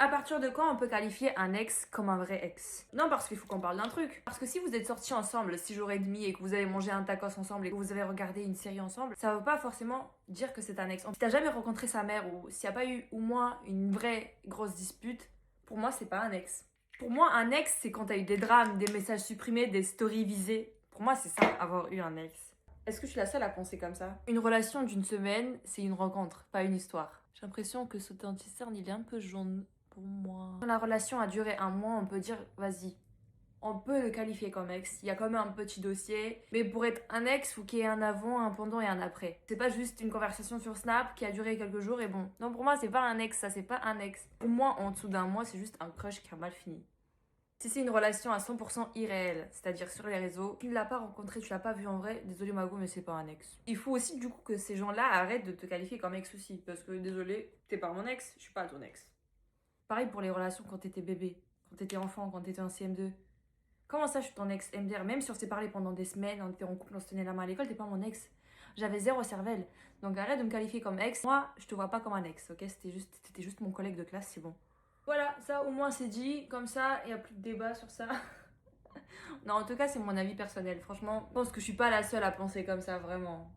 À partir de quand on peut qualifier un ex comme un vrai ex? Non, parce qu'il faut qu'on parle d'un truc. Parce que si vous êtes sortis ensemble 6 jours et demi et que vous avez mangé un tacos ensemble et que vous avez regardé une série ensemble, ça veut pas forcément dire que c'est un ex. Si t'as jamais rencontré sa mère ou s'il n'y a pas eu au moins une vraie grosse dispute, pour moi c'est pas un ex. Pour moi un ex c'est quand t'as eu des drames, des messages supprimés, des stories visées. Pour moi c'est ça, avoir eu un ex. Est-ce que je suis la seule à penser comme ça? Une relation d'une semaine, c'est une rencontre, pas une histoire. J'ai l'impression que ce anti-cerne, il est un peu jaune pour moi. Quand la relation a duré un mois, on peut dire, vas-y, on peut le qualifier comme ex. Il y a quand même un petit dossier. Mais pour être un ex, faut qu'il y ait un avant, un pendant et un après. C'est pas juste une conversation sur Snap qui a duré quelques jours et bon. Non, pour moi, c'est pas un ex, ça, c'est pas un ex. Pour moi, en dessous d'un mois, c'est juste un crush qui a mal fini. Si c'est une relation à 100% irréelle, c'est-à-dire sur les réseaux, tu ne l'as pas rencontré, tu l'as pas vu en vrai, désolé Mago, mais c'est pas un ex. Il faut aussi du coup que ces gens-là arrêtent de te qualifier comme ex aussi, parce que désolé, t'es pas mon ex, je suis pas ton ex. Pareil pour les relations quand t'étais bébé, quand t'étais enfant, quand t'étais en CM2. Comment ça je suis ton ex? MDR, même si on s'est parlé pendant des semaines, on était en couple, on se tenait la main à l'école, t'es pas mon ex. J'avais zéro cervelle. Donc arrête de me qualifier comme ex. Moi, je te vois pas comme un ex, ok? T'étais juste mon collègue de classe, c'est bon. Voilà, ça au moins c'est dit, comme ça, il n'y a plus de débat sur ça. Non, en tout cas, c'est mon avis personnel. Franchement, je pense que je suis pas la seule à penser comme ça, vraiment.